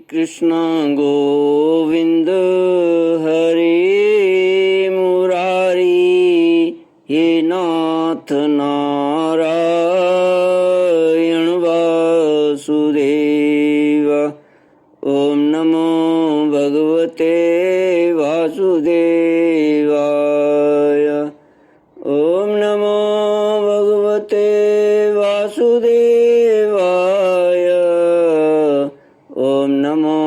कृष्ण गोविंद हरे मुरारी, हे नाथ नारायण वासुदेव। ओम नमो भगवते वासुदेवाय। ओम नमो भगवते वासुदेवाय। ओम नमो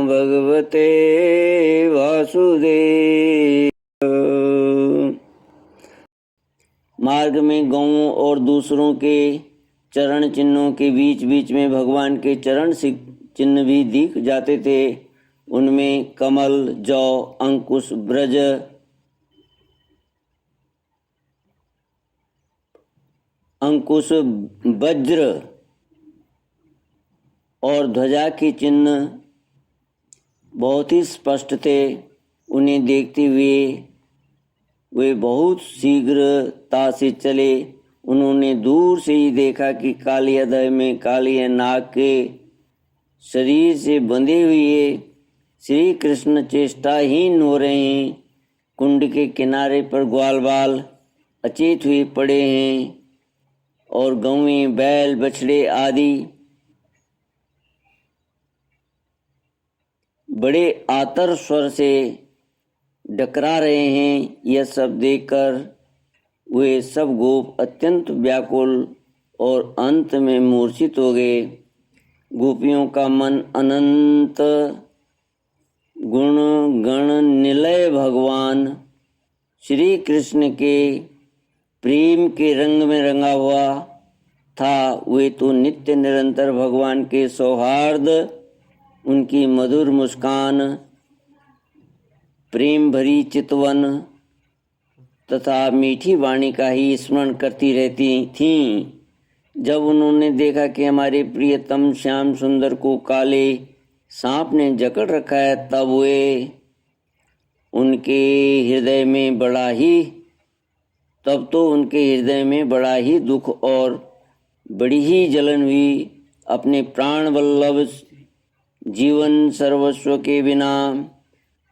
भगवते वासुदेव। मार्ग में गौओं और दूसरों के चरण चिन्हों के बीच बीच में भगवान के चरण चिन्ह भी दिख जाते थे। उनमें कमल, जौ, अंकुश, ब्रज, अंकुश, वज्र और ध्वजा के चिन्ह बहुत ही स्पष्ट थे। उन्हें देखते हुए वे बहुत शीघ्रता से चले। उन्होंने दूर से ही देखा कि कालियादह में कालिया नाग के शरीर से बंधे हुए श्री कृष्ण चेष्टाहीन हो रहे हैं। कुंड के किनारे पर ग्वाल बाल अचेत हुए पड़े हैं और गौएं, बैल, बछड़े आदि बड़े आतर स्वर से डकरा रहे हैं। यह सब देखकर वे सब गोप अत्यंत व्याकुल और अंत में मूर्छित हो गए। गोपियों का मन अनंत गुण गण निलय भगवान श्री कृष्ण के प्रेम के रंग में रंगा हुआ था। वे तो नित्य निरंतर भगवान के सौहार्द, उनकी मधुर मुस्कान, प्रेम भरी चितवन तथा मीठी वाणी का ही स्मरण करती रहती थीं। जब उन्होंने देखा कि हमारे प्रियतम श्याम सुंदर को काले सांप ने जकड़ रखा है, तब उनके हृदय में बड़ा ही दुख और बड़ी ही जलन हुई। अपने प्राण वल्लभ जीवन सर्वस्व के बिना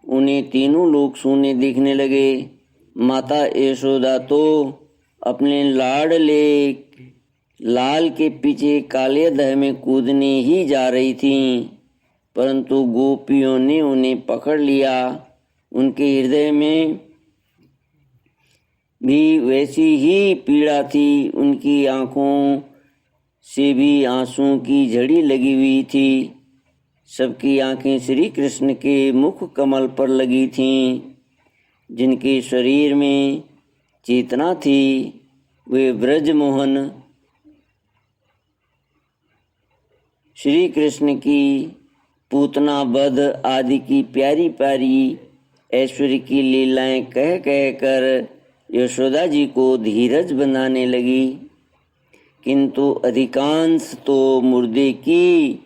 उन्हें तीनों लोग सूने दिखने लगे। माता यशोदा तो अपने लाडले लाल के पीछे कालियादह में कूदने ही जा रही थीं, परंतु गोपियों ने उन्हें पकड़ लिया। उनके हृदय में भी वैसी ही पीड़ा थी। उनकी आंखों से भी आंसुओं की झड़ी लगी हुई थी। सबकी आंखें श्री कृष्ण के मुख कमल पर लगी थीं। जिनके शरीर में चेतना थी वे ब्रजमोहन श्री कृष्ण की पूतना वध आदि की प्यारी प्यारी ऐश्वर्य की लीलाएं कह कह कर यशोदा जी को धीरज बनाने लगी। किंतु अधिकांश तो मुर्दे की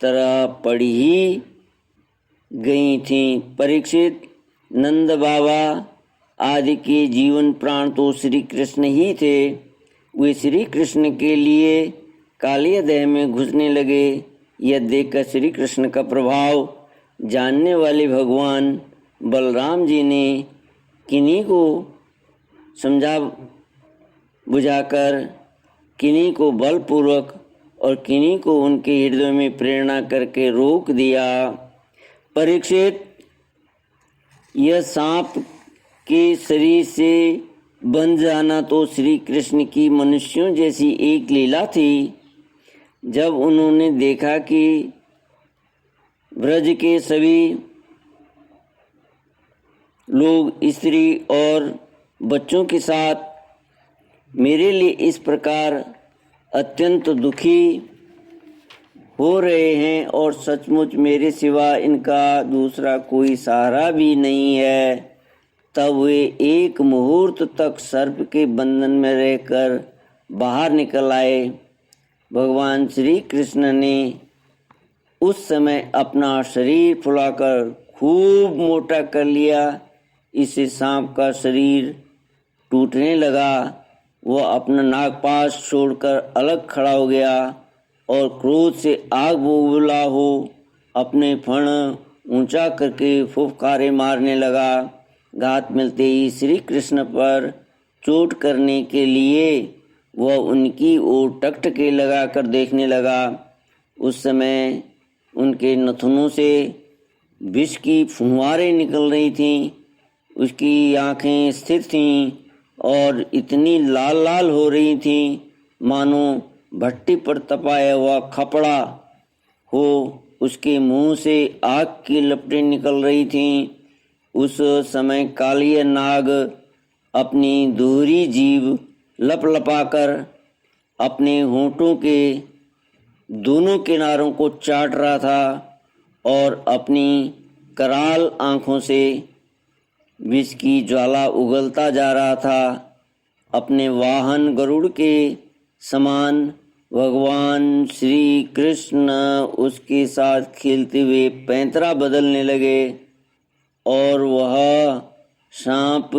तरह पड़ी ही गई थीं। परीक्षित, नंद बाबा आदि के जीवन प्राण तो श्री कृष्ण ही थे। वे श्री कृष्ण के लिए कालियादह में घुसने लगे। यह देखकर श्री कृष्ण का प्रभाव जानने वाले भगवान बलराम जी ने किन्हीं को समझा बुझाकर, किन्हीं को बलपूर्वक और किन्हीं को उनके हृदय में प्रेरणा करके रोक दिया। परीक्षित, यह सांप के शरीर से बंध जाना तो श्री कृष्ण की मनुष्यों जैसी एक लीला थी। जब उन्होंने देखा कि ब्रज के सभी लोग स्त्री और बच्चों के साथ मेरे लिए इस प्रकार अत्यंत दुखी हो रहे हैं और सचमुच मेरे सिवा इनका दूसरा कोई सहारा भी नहीं है, तब वे एक मुहूर्त तक सर्प के बंधन में रहकर बाहर निकल आए। भगवान श्री कृष्ण ने उस समय अपना शरीर फुलाकर खूब मोटा कर लिया। इससे सांप का शरीर टूटने लगा। वह अपना नागपाश छोड़कर अलग खड़ा हो गया और क्रोध से आग बबूला हो अपने फण ऊंचा करके फुफकारे मारने लगा। घात मिलते ही श्री कृष्ण पर चोट करने के लिए वह उनकी ओर टकटके लगाकर देखने लगा। उस समय उनके नथुनों से विष की फुहारें निकल रही थीं। उसकी आंखें स्थिर थीं और इतनी लाल लाल हो रही थीं मानो भट्टी पर तपाया हुआ खपड़ा हो। उसके मुंह से आग की लपटें निकल रही थीं। उस समय कालिया नाग अपनी दोहरी जीभ लपलपाकर अपने होंठों के दोनों किनारों को चाट रहा था और अपनी कराल आंखों से विष की ज्वाला उगलता जा रहा था। अपने वाहन गरुड़ के समान भगवान श्री कृष्ण उसके साथ खेलते हुए पैंतरा बदलने लगे और वह सांप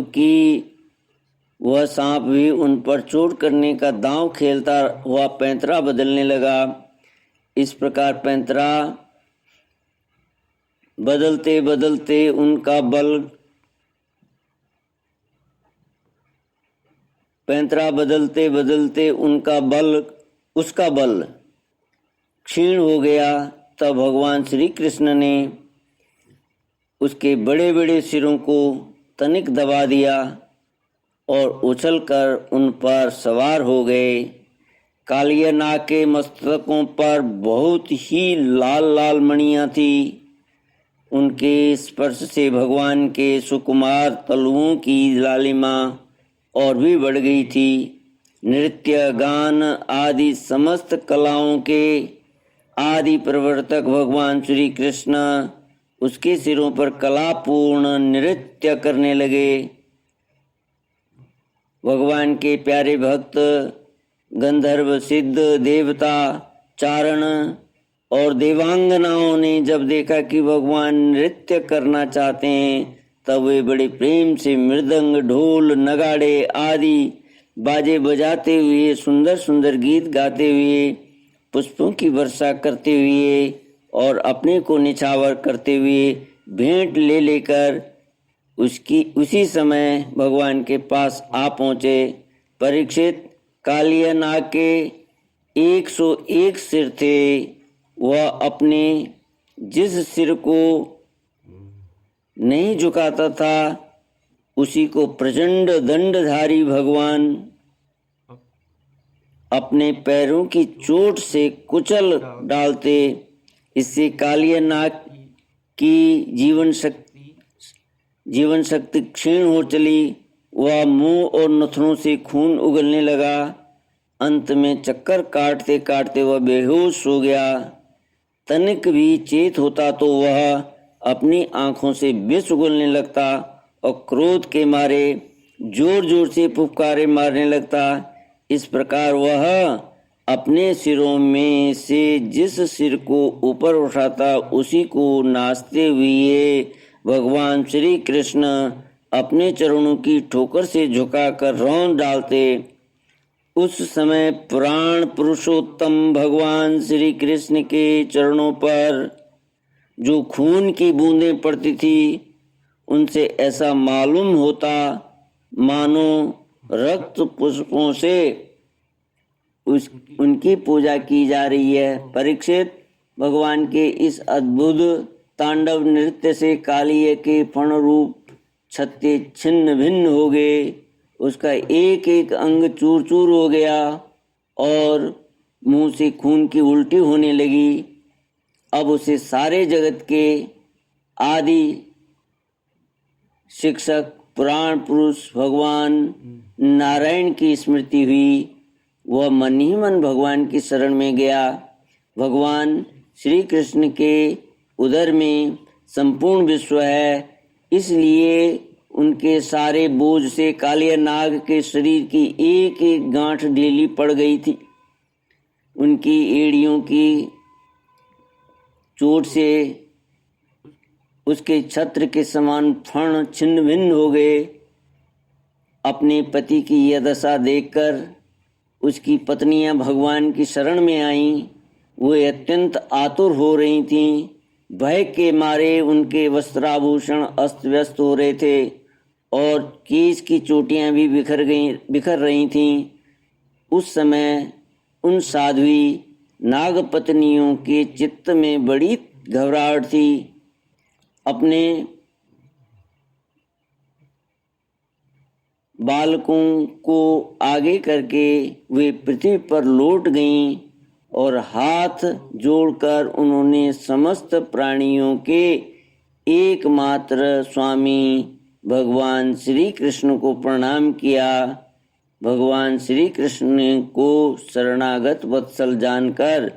भी उन पर चोट करने का दांव खेलता हुआ पैंतरा बदलने लगा। इस प्रकार पैंतरा बदलते बदलते उसका बल क्षीण हो गया। तब भगवान श्री कृष्ण ने उसके बड़े बड़े सिरों को तनिक दबा दिया और उछलकर उन पर सवार हो गए। कालिया नाग के मस्तकों पर बहुत ही लाल लाल मणियां थी। उनके स्पर्श से भगवान के सुकुमार तलुओं की लालिमा और भी बढ़ गई थी। नृत्य गान आदि समस्त कलाओं के आदि प्रवर्तक भगवान श्री कृष्ण उसके सिरों पर कलापूर्ण नृत्य करने लगे। भगवान के प्यारे भक्त गंधर्व सिद्ध देवता चारण और देवांगनाओं ने जब देखा कि भगवान नृत्य करना चाहते हैं तब वे बड़े प्रेम से मृदंग ढोल नगाड़े आदि बाजे बजाते हुए सुंदर सुंदर गीत गाते हुए पुष्पों की वर्षा करते हुए और अपने को निछावर करते हुए भेंट ले लेकर उसी समय भगवान के पास आ पहुँचे। परीक्षित, कालिया नाग के 101 सिर थे। वह अपने जिस सिर को नहीं झुकाता था उसी को प्रचंड दंडधारी भगवान अपने पैरों की चोट से कुचल डालते। इससे कालिया नाग की जीवन शक्ति क्षीण हो चली। वह मुंह और नथनों से खून उगलने लगा। अंत में चक्कर काटते काटते वह बेहोश हो गया। तनिक भी चेत होता तो वह अपनी आंखों से विष उगलने लगता और क्रोध के मारे जोर जोर से फुफकारे मारने लगता। इस प्रकार वह अपने सिरों में से जिस सिर को ऊपर उठाता उसी को नाचते हुए भगवान श्री कृष्ण अपने चरणों की ठोकर से झुकाकर रौंद डालते। उस समय प्राण पुरुषोत्तम भगवान श्री कृष्ण के चरणों पर जो खून की बूंदें पड़ती थी उनसे ऐसा मालूम होता मानो रक्त पुष्पों से उनकी पूजा की जा रही है। परीक्षित, भगवान के इस अद्भुत तांडव नृत्य से कालिया के फण रूप छत्ते छिन्न भिन्न हो गए। उसका एक एक अंग चूर चूर हो गया और मुंह से खून की उल्टी होने लगी। अब उसे सारे जगत के आदि शिक्षक पुराण पुरुष भगवान नारायण की स्मृति हुई। वह मन ही मन भगवान की शरण में गया। भगवान श्री कृष्ण के उदर में संपूर्ण विश्व है, इसलिए उनके सारे बोझ से कालिया नाग के शरीर की एक एक गांठ ढीली पड़ गई थी। उनकी एड़ियों की चोट से उसके छत्र के समान फण छिन्न भिन्न हो गए। अपने पति की यह दशा देखकर उसकी पत्नियां भगवान की शरण में आईं। वे अत्यंत आतुर हो रही थीं। भय के मारे उनके वस्त्राभूषण अस्त व्यस्त हो रहे थे और केश की चोटियां भी बिखर रही थीं। उस समय उन साध्वी नागपत्नियों के चित्त में बड़ी घबराहट थी। अपने बालकों को आगे करके वे पृथ्वी पर लौट गईं और हाथ जोड़कर उन्होंने समस्त प्राणियों के एकमात्र स्वामी भगवान श्री कृष्ण को प्रणाम किया। भगवान श्री कृष्ण को शरणागत वत्सल जानकर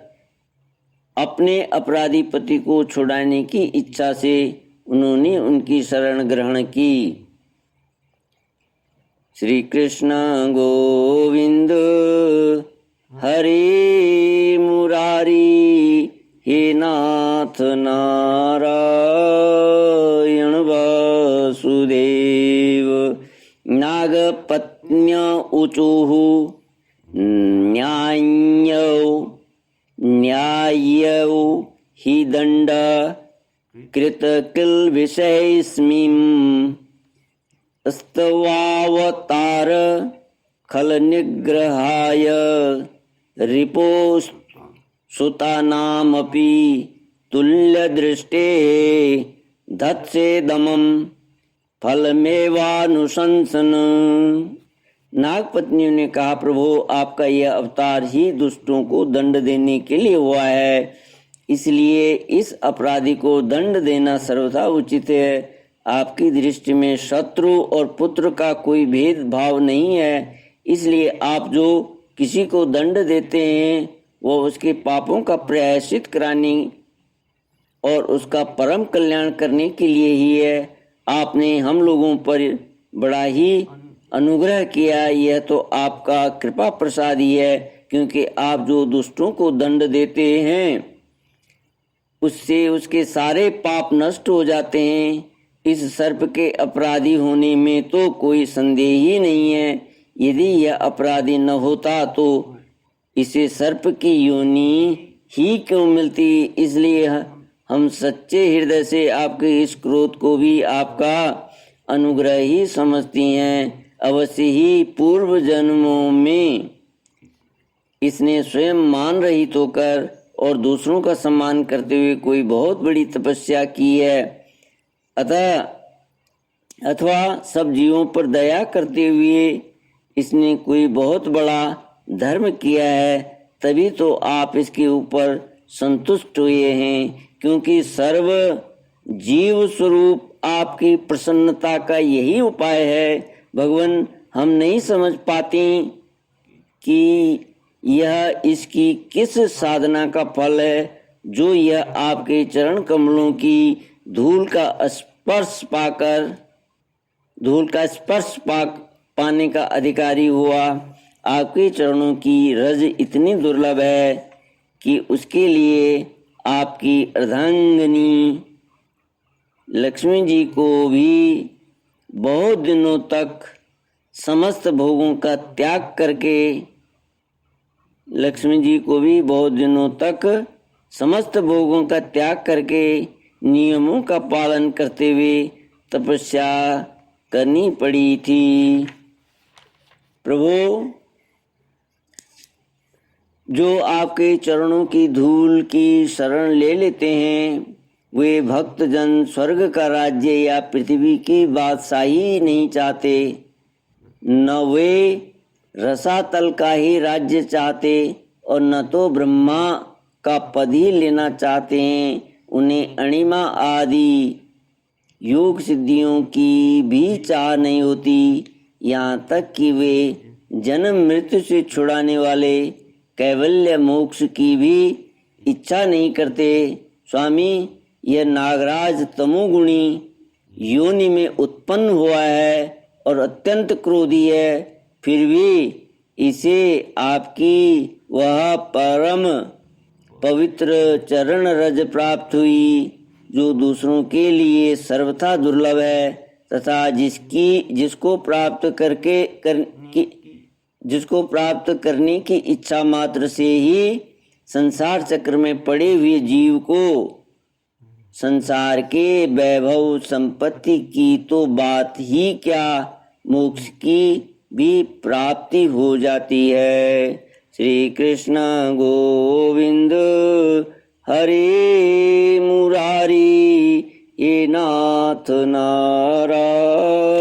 अपने अपराधी पति को छुड़ाने की इच्छा से उन्होंने उनकी शरण ग्रहण की। श्री कृष्ण गोविंद हरे मुरारी, हे नाथ नारायण वासुदेव। नागपत्न्य ऊचुः न्याय्यौ हि दण्ड कृतकिल्बिषैस्मिन् स्तवावतार खलनिग्रहाय रिपोस्तुतानामपि तुल्यदृष्टेः धत्सेदमं फलमेवानुशंसन। नागपत्नियों ने कहा, प्रभु आपका यह अवतार ही दुष्टों को दंड देने के लिए हुआ है, इसलिए इस अपराधी को दंड देना सर्वथा उचित है। आपकी दृष्टि में शत्रु और पुत्र का कोई भेदभाव नहीं है, इसलिए आप जो किसी को दंड देते हैं वो उसके पापों का प्रायश्चित कराने और उसका परम कल्याण करने के लिए ही है। आपने हम लोगों पर बड़ा ही अनुग्रह किया, यह तो आपका कृपा प्रसाद ही है, क्योंकि आप जो दुष्टों को दंड देते हैं उससे उसके सारे पाप नष्ट हो जाते हैं। इस सर्प के अपराधी होने में तो कोई संदेह ही नहीं है। यदि यह अपराधी न होता तो इसे सर्प की योनि ही क्यों मिलती। इसलिए हम सच्चे हृदय से आपके इस क्रोध को भी आपका अनुग्रह ही समझती हैं। अवश्य ही पूर्व जन्मों में इसने स्वयं मान रहित होकर और दूसरों का सम्मान करते हुए कोई बहुत बड़ी तपस्या की है, अथवा सब जीवों पर दया करते हुए इसने कोई बहुत बड़ा धर्म किया है, तभी तो आप इसके ऊपर संतुष्ट हुए हैं। क्योंकि सर्व जीव स्वरूप आपकी प्रसन्नता का यही उपाय है। भगवान, हम नहीं समझ पाते कि यह इसकी किस साधना का फल है जो यह आपके चरण कमलों की धूल का स्पर्श पाने का अधिकारी हुआ। आपके चरणों की रज इतनी दुर्लभ है कि उसके लिए आपकी अर्धांगिनी लक्ष्मी जी को भी बहुत दिनों तक समस्त भोगों का त्याग करके नियमों का पालन करते हुए तपस्या करनी पड़ी थी। प्रभु, जो आपके चरणों की धूल की शरण ले लेते हैं वे भक्तजन स्वर्ग का राज्य या पृथ्वी की बादशाही नहीं चाहते, न वे रसातल का ही राज्य चाहते और न तो ब्रह्मा का पद ही लेना चाहते हैं। उन्हें अणिमा आदि योग सिद्धियों की भी चाह नहीं होती, यहाँ तक कि वे जन्म मृत्यु से छुड़ाने वाले कैवल्य मोक्ष की भी इच्छा नहीं करते। स्वामी, यह नागराज तमोगुणी योनि में उत्पन्न हुआ है और अत्यंत क्रोधी है, फिर भी इसे आपकी वह परम पवित्र चरण रज प्राप्त हुई जो दूसरों के लिए सर्वथा दुर्लभ है तथा जिसको प्राप्त करने की इच्छा मात्र से ही संसार चक्र में पड़े हुए जीव को संसार के वैभव संपत्ति की तो बात ही क्या, मोक्ष की भी प्राप्ति हो जाती है। श्री कृष्ण गोविंद हरे मुरारी, ये नाथ नारायण।